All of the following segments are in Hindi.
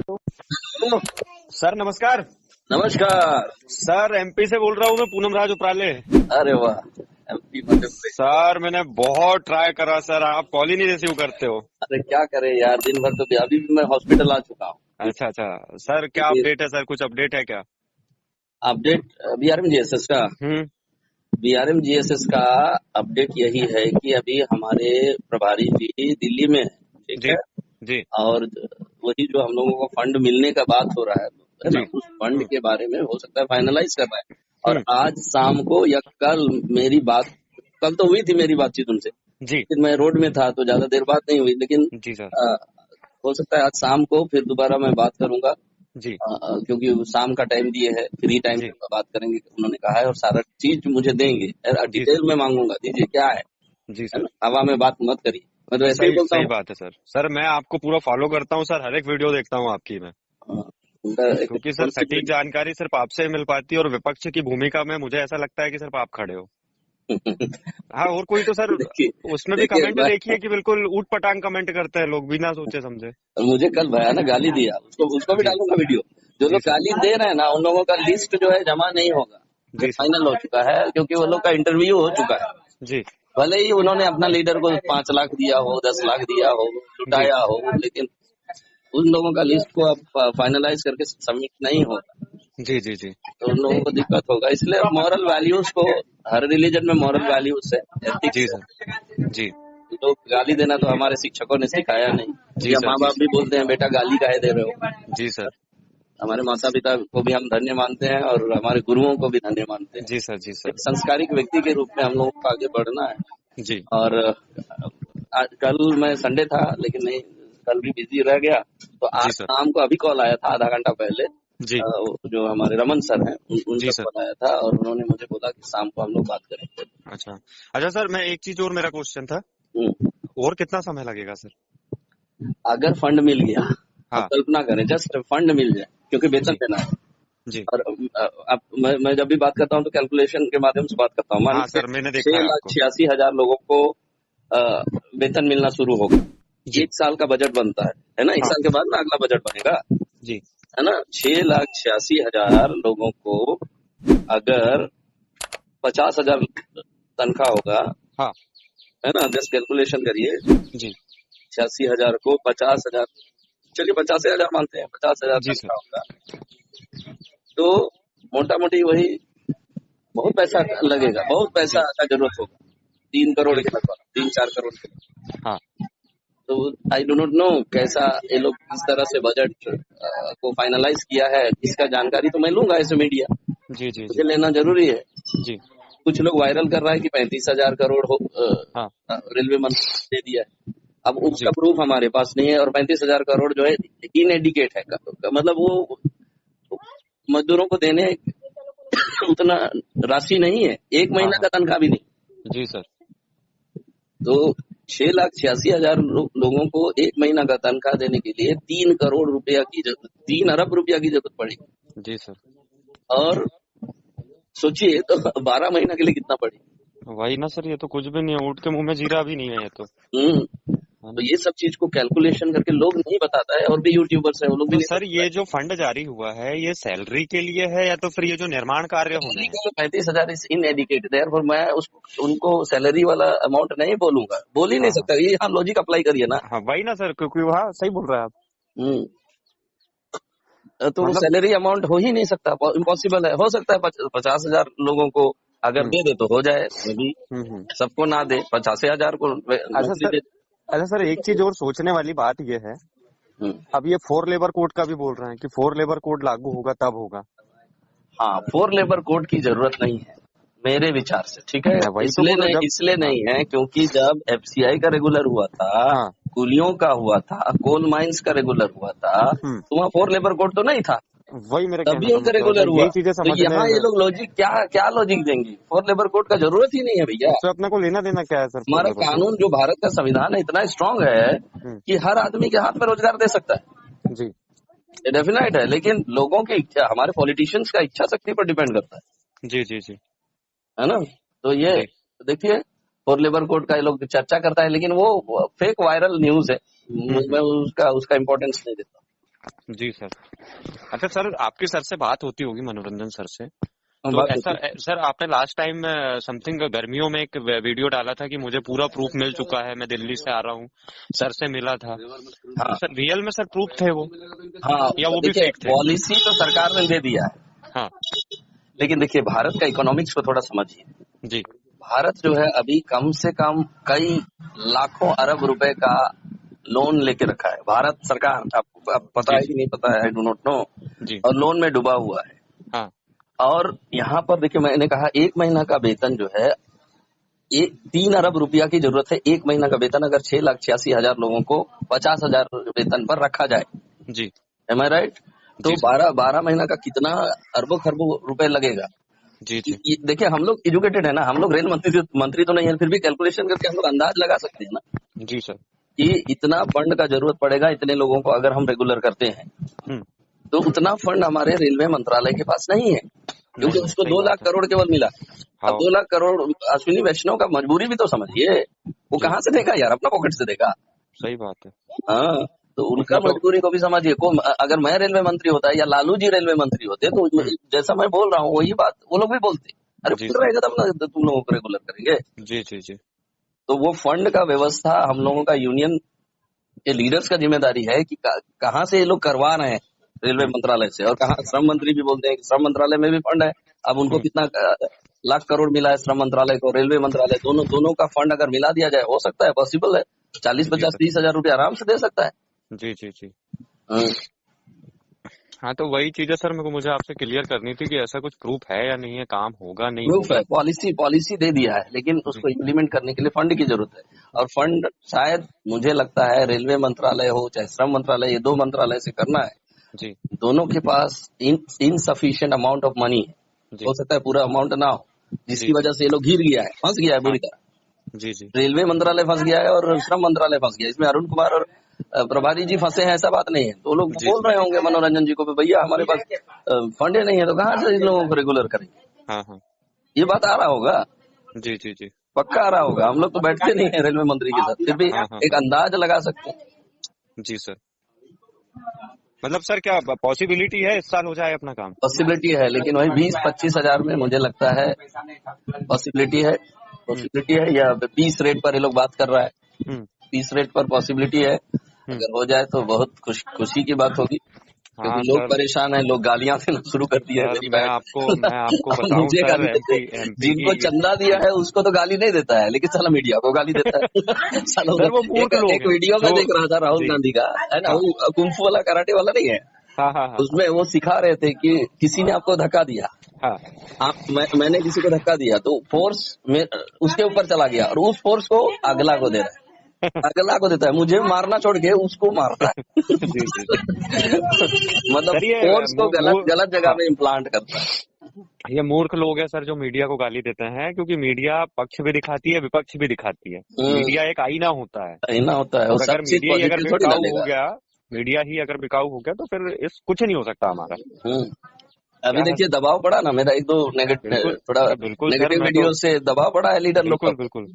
हेलो। सर नमस्कार। नमस्कार। सर एमपी से बोल रहा हूँ मैं, पूनम राज उपराले। अरे वाह, एमपी मध्य प्रदेश। सर मैंने बहुत ट्राई करा सर, आप कॉल ही नहीं रिसीव करते हो। अरे क्या करे यार, दिन भर तो अभी भी मैं हॉस्पिटल आ चुका हूँ। अच्छा अच्छा। सर क्या क्योंकि अपडेट है सर, कुछ अपडेट है क्या? अपडेट बीआरएम जीएसएस का हम्म। बीआरएम जीएसएस का अपडेट यही है कि अभी हमारे प्रभारी जी दिल्ली में है, ठीक जी है। जी और वही जो हम लोगों को फंड मिलने का बात हो रहा है ना, जी। उस फंड के बारे में हो सकता है फाइनलाइज कर रहा है। और हम्म। आज शाम को या कल मेरी बात, कल तो हुई थी मेरी बातचीत उनसे, जी लेकिन मैं रोड में था तो ज्यादा देर बात नहीं हुई। लेकिन जी सर। अ, हो सकता है आज शाम को फिर दोबारा मैं बात करूंगा, जी क्योंकि वो शाम का टाइम दिए है, फ्री टाइम जी पे बात करेंगे उन्होंने कहा है। और सारा चीज मुझे देंगे, जी डिटेल सर। में मांगूंगा, दीजिए क्या जी है सर। ना, हवा में बात मत करिए। मैं तो ऐसे ही सही बोलता सही हूँ। बात है सर। सर मैं आपको पूरा फॉलो करता हूँ सर, हर एक वीडियो देखता हूँ आपकी मैं। उनका एक क्योंकि सर सटीक रिस्पॉन्सिबिलिटी। जानकारी सिर्फ आपसे ही मिल पाती है, और विपक्ष की भूमिका में मुझे ऐसा लगता है कि सिर्फ आप खड़े हो। हाँ, और कोई तो सर देखिए उसमें भी देखिए कमेंट मैं, देखिए कि बिल्कुल ऊट पटांग कमेंट करते हैं लोग बिना सोचे समझे। मुझे कल भयानक गाली दिया, उसको उसको भी जी डालूंगा वीडियो। जो जी लोग सर। गाली दे रहे हैं ना, उन लोगों का लिस्ट जो है जमा नहीं होगा, ये जी सर। फाइनल हो चुका है, क्योंकि वो लोग का इंटरव्यू हो चुका है। जी भले ही उन्होंने अपना लीडर को 5 लाख दिया हो, 10 लाख दिया हो, जी लुटाया हो, लेकिन उन लोगों का लिस्ट को अब फाइनलाइज करके सबमिट नहीं होगा जी जी जी तो उन लोगों को दिक्कत होगा। इसलिए मॉरल वैल्यूज को, हर रिलीजन में मॉरल वैल्यूज है, एथिक्स जी सर। है। जी लोग गाली देना तो हमारे शिक्षकों ने सिखाया नहीं, जी या सर। माँ जी बाप सर। भी बोलते हैं बेटा गाली काहे दे रहे हो। जी सर। हमारे माता पिता को भी हम धन्य मानते हैं और हमारे गुरुओं को भी धन्य मानते हैं। जी सर। जी सर। एक संस्कारिक व्यक्ति के रूप में हम लोगों को आगे बढ़ना है। जी और कल मैं संडे था लेकिन नहीं, कल भी बिजी रह गया। तो आज जी सर। शाम को अभी कॉल आया था आधा घंटा पहले, जी जो हमारे रमन सर हैं जी उनका सर। कॉल आया था और उन्होंने मुझे बोला कि शाम को हम लोग बात करेंगे। अच्छा अच्छा सर, मैं एक चीज और, मेरा क्वेश्चन था, हम्म। और कितना समय लगेगा सर? अगर फंड मिल गया, अब हाँ। कल्पना करें जस्ट फंड मिल जाए, क्योंकि वेतन जी देना है। जी। और अब मैं जब भी बात करता हूँ तो कैलकुलेशन के माध्यम से बात करता हूँ। मान हाँ लीजिए सर, मैंने देखा छह है लाख आपको। छियासी हजार लोगों को अ, वेतन मिलना शुरू होगा। जी। एक साल का बजट बनता है ना, एक हाँ। साल के बाद ना अगला बजट बनेगा, जी है ना। 6,86,000 लोगों को अगर 50,000 तनख्वाह होगा, हाँ। है ना, जस्ट कैलकुलेशन करिए। जी 86,000 को 50,000, चलिए 85,000 मानते हैं, 50,000 जी सर। तनख्वाह होगा तो मोटा मोटी वही बहुत पैसा लगेगा, बहुत पैसा जी का जरूरत होगा, 3 करोड़ जी के सर। लगभग, 3-4 करोड़ के लगभग। हाँ। तो आई डो नॉट नो कैसा ये लोग किस तरह से बजट को फाइनलाइज किया है, इसका जानकारी तो मैं लूंगा एज ए मीडिया, जी जी मुझे जी लेना जरूरी है। जी। कुछ लोग वायरल कर रहा है कि 35,000 करोड़ हाँ। रेलवे मंत्री ने दे दिया है। अब उसका जी प्रूफ हमारे पास नहीं है, और 35,000 करोड़ जो है इनएडिकेट है, मतलब वो मजदूरों को देने उतना राशि नहीं है, एक हाँ महीना का हाँ। तनख्वाह भी नहीं। जी सर। तो 6,86,000 लोगों को एक महीना का तनख्वाह देने के लिए 3 करोड़ रुपया की जरूरत, 3 अरब रुपया की जरूरत पड़ेगी। जी सर। और सोचिए तो 12 महीना के लिए कितना पड़ेगा। वही ना सर, ये तो कुछ भी नहीं है, ऊँट के मुंह में जीरा भी नहीं है ये तो। हम्म। है तो ना। ये सब चीज को कैलकुलेशन करके लोग नहीं बताता है, और भी यूट्यूबर्स है वो लोग भी तो नहीं सर बताता ये है। जो फंड जारी हुआ है, ये सैलरी के लिए है या तो फिर ये जो निर्माण कार्य होने सैलरी हैं? के लिए 35,000 इज इनएडिकेटेड है, और मैं उनको सैलरी वाला अमाउंट नहीं बोलूंगा, बोल ही नहीं हाँ हाँ। सकता। ये यहाँ लॉजिक अप्लाई करिए ना। हाँ वही ना सर, क्योंकि वहाँ सही बोल रहे हैं आप। हम्म। तो वो मतलब। सैलरी अमाउंट हो ही नहीं सकता, इम्पॉसिबल है। हो सकता है 50,000 लोगों को अगर हम्म दे दे तो हो जाए, मे भी हम्म। सबको ना दे, 85,000 को अच्छा नौकरी सर। दे। अच्छा सर, एक चीज और सोचने वाली बात ये है, हम्म। अब ये फोर लेबर कोड का भी बोल रहे हैं कि फोर लेबर कोड लागू होगा तब होगा। हाँ, 4 लेबर कोड की जरूरत नहीं है मेरे विचार से, ठीक है। मैं वही तो बोल रहा जब। इसलिए हाँ नहीं है क्योंकि जब एफसीआई का रेगुलर हुआ था, हाँ। कुलियों का हुआ था, कोल माइंस का रेगुलर हुआ था, हम्म। तो वहाँ 4 लेबर कोड तो नहीं था, वही मेरे कहने तभी का उनका मतलब है रेगुलर सर, हुआ। यही चीजें तो समझने यहाँ ये में। लोग लॉजिक क्या क्या लॉजिक देंगे, 4 लेबर कोड का जरूरत ही नहीं है भैया। उससे अपने को लेना देना क्या है सर फोर हमारा लेबर कोड कानून से? जो भारत का संविधान है इतना स्ट्रांग है हम्म। कि हर आदमी के हाथ में रोजगार दे सकता है, जी ये डेफिनेट है। लेकिन लोगों की इच्छा, हमारे पॉलिटिशियंस का इच्छा शक्ति पर डिपेंड करता जी जी जी है ना। तो ये जी। देखिए, 4 लेबर कोड का ये लोग चर्चा करता है, लेकिन वो फेक वायरल न्यूज है। हम्म। मैं उसका उसका इम्पोर्टेंस नहीं देता। जी सर। अच्छा सर, आपकी सर से बात होती होगी, मनोरंजन सर से, तो बात ऐसा होती सर आपने लास्ट टाइम समथिंग गर्मियों में एक वीडियो डाला था कि मुझे पूरा प्रूफ मिल चुका है, मैं दिल्ली से आ रहा हूँ, सर से मिला था। तो हाँ सर रियल में सर प्रूफ थे वो, हाँ। या वो भी देखिए, फेक थे? पॉलिसी तो सरकार ने दे दिया है, हाँ लेकिन देखिए भारत का इकोनॉमिक्स को थोड़ा समझिए। जी भारत जो है अभी कम से कम कई लाखों अरब रुपए का लोन लेके रखा है भारत सरकार। आपको पता जी है कि नहीं पता है, आई डू नॉट नो। जी। और लोन में डूबा हुआ है। हाँ और यहाँ पर देखिए, मैंने कहा 1 महीना का वेतन जो है, 3 अरब रुपया की जरूरत है। 1 महीना का वेतन अगर 6,86,000 लोगों को 50,000 वेतन पर रखा जाए, जी एम आई राइट? तो जी सर। 12 महीना का कितना अरबों खरबों रुपए लगेगा। जी जी देखिए हम लोग एजुकेटेड है ना, हम लोग रेल मंत्री तो नहीं है, फिर भी कैलकुलेशन करके हम लोग अंदाज लगा सकते हैं ना जी सर। कि इतना फंड का जरूरत पड़ेगा इतने लोगों को अगर हम रेगुलर करते हैं। हम्म। तो उतना फंड हमारे रेलवे मंत्रालय के पास नहीं है, क्योंकि नहीं है, उसको सही 2 लाख बात है। करोड़ केवल मिला। अब हाँ 2 लाख करोड़, अश्विनी वैष्णव का मजबूरी भी तो समझिए, वो जी, कहाँ से देगा यार, अपना पॉकेट से देगा। सही बात है। हाँ, तो उनका उसमें तो मजबूरी को भी समझिए। अगर मैं रेलवे मंत्री होता या लालू जी रेलवे मंत्री होते तो जैसा मैं बोल रहा हूँ वही बात वो लोग भी बोलते। अरे जी फंड सर। रहेगा तब ना तुम लोगों को रेगुलर करेंगे। जी जी जी तो वो फंड का व्यवस्था हम लोगों का, यूनियन के लीडर्स का जिम्मेदारी है कि कहाँ से ये लोग करवा रहे हैं रेलवे हम्म मंत्रालय से। और कहाँ श्रम मंत्री भी बोलते हैं कि श्रम मंत्रालय में भी फंड है। अब उनको हम्म। कितना लाख करोड़ मिला है श्रम मंत्रालय को, रेलवे मंत्रालय, दोनों दोनों का फंड अगर मिला दिया जाए, हो सकता है, पॉसिबल है। 40, जी 50, सर। 30 हजार रुपये आराम से दे सकता है। जी जी जी। हम्म। हाँ तो वही चीज है सर, मेरे को मुझे आपसे क्लियर करनी थी कि ऐसा कुछ प्रूफ है या नहीं है, काम होगा नहीं प्रूफ है, होगा। पॉलिसी पॉलिसी दे दिया है, लेकिन जी उसको इम्प्लीमेंट करने के लिए फंड की जरूरत है। और फंड शायद मुझे लगता है रेलवे मंत्रालय हो चाहे श्रम मंत्रालय, ये 2 मंत्रालय से करना है। जी दोनों के पास इनसफिशिएंट अमाउंट ऑफ मनी है। जी हो सकता है पूरा अमाउंट ना हो, जी जिसकी वजह से ये लोग घिर गया है, फंस गया है हाँ बुरी तरह। जी जी रेलवे मंत्रालय फंस गया है और श्रम मंत्रालय फंस गया है। इसमें अरुण कुमार और प्रभारी जी फंसे हैं, ऐसा बात नहीं है। तो लोग जी बोल जी रहे होंगे मनोरंजन जी को, भैया हमारे पास फंड ही नहीं है, तो कहाँ से इन लोगों को रेगुलर करेंगे। हाँ हाँ ये बात आ रहा होगा, जी जी जी पक्का आ रहा होगा। हम लोग तो बैठते नहीं है रेलवे मंत्री के साथ, फिर भी हाँ हाँ एक अंदाज लगा सकते हैं। जी सर। मतलब सर क्या पॉसिबिलिटी है इस साल हो जाए अपना काम? पॉसिबिलिटी है, लेकिन वही 20-25 हजार में मुझे लगता है पॉसिबिलिटी है। हम्म पॉसिबिलिटी है, या 20 रेट पर ये लोग बात कर रहा है। हम्म 20 रेट पर पॉसिबिलिटी है। हम्म। अगर हो जाए तो बहुत खुशी की बात होगी, क्योंकि हाँ लोग सर। परेशान हैं, लोग गालियां देना शुरू कर दिए हैं सर मेरी मैं आपको अब बताऊं मुझे सर, गाली देते एमपी हैं। एमपी जिनको की। चंदा दिया है उसको तो गाली नहीं देता है, लेकिन साला मीडिया को गाली देता है। साला सर वो एक, मूर्ख लोग एक हैं वीडियो में जो। देख रहा था राहुल जी। गांधी का, है ना, हाँ वो कुंफू वाला, कराटे वाला नहीं है। हाँ हाँ हाँ उसमें वो सिखा रहे थे कि किसी ने आपको धक्का दिया, हाँ मैंने किसी को धक्का दिया, तो फोर्स में उसके ऊपर चला गया और उस फोर्स को अगला को दे रहा है, अगला को देता है। मुझे मारना छोड़ के उसको मारता है। जी जी जी। मतलब सर ये फोर्स को गलत गलत जगह हाँ, में इम्प्लांट करता है। ये मूर्ख लोग हैं सर जो मीडिया को गाली देते हैं, क्योंकि मीडिया पक्ष भी दिखाती है विपक्ष भी दिखाती है। मीडिया एक आईना होता है, ना होता है, वो और अगर सब चीज मीडिया ही अगर पॉजिटिव थोड़ी ना बिकाऊ हो लेगा। गया, मीडिया ही अगर बिकाऊ हो गया तो फिर इस कुछ नहीं हो सकता हमारा। हम्म। अभी क्या है? देखिए दबाव पड़ा ना, मेरा 1-2 बिल्कुल, थोड़ा अरे बिल्कुल सर, नेगेटिव मैं तो वीडियो से दबाव पड़ा है लीडर लोग का। बिल्कुल बिल्कुल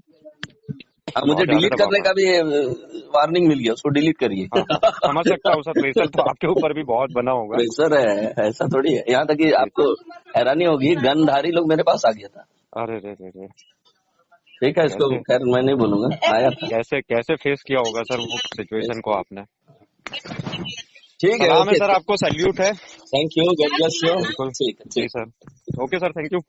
अब मुझे बहुत ज्यादा डिलीट दबाव करने पड़ा। का भी वार्निंग मिल गया, उसको डिलीट करिए। हाँ हाँ, समझ सकता हूँ सर, प्रेशर तो आपके ऊपर भी बहुत बना होगा। प्रेशर है, ऐसा थोड़ी है। यहाँ तक कि जी। आपको हैरानी होगी, गनधारी लोग मेरे पास आ गया था। अरे रे रे रे। ठीक है, इसको कैसे खैर मैं नहीं बोलूंगा, आया था। कैसे कैसे फेस किया होगा सर वो सिचुएशन को आपने? ठीक है, सलाम है ओके, सर, आपको सैल्यूट है। Thank you, God bless you. बिल्कुल। ठीक है, जी ठीक। Sir. Okay sir, thank you.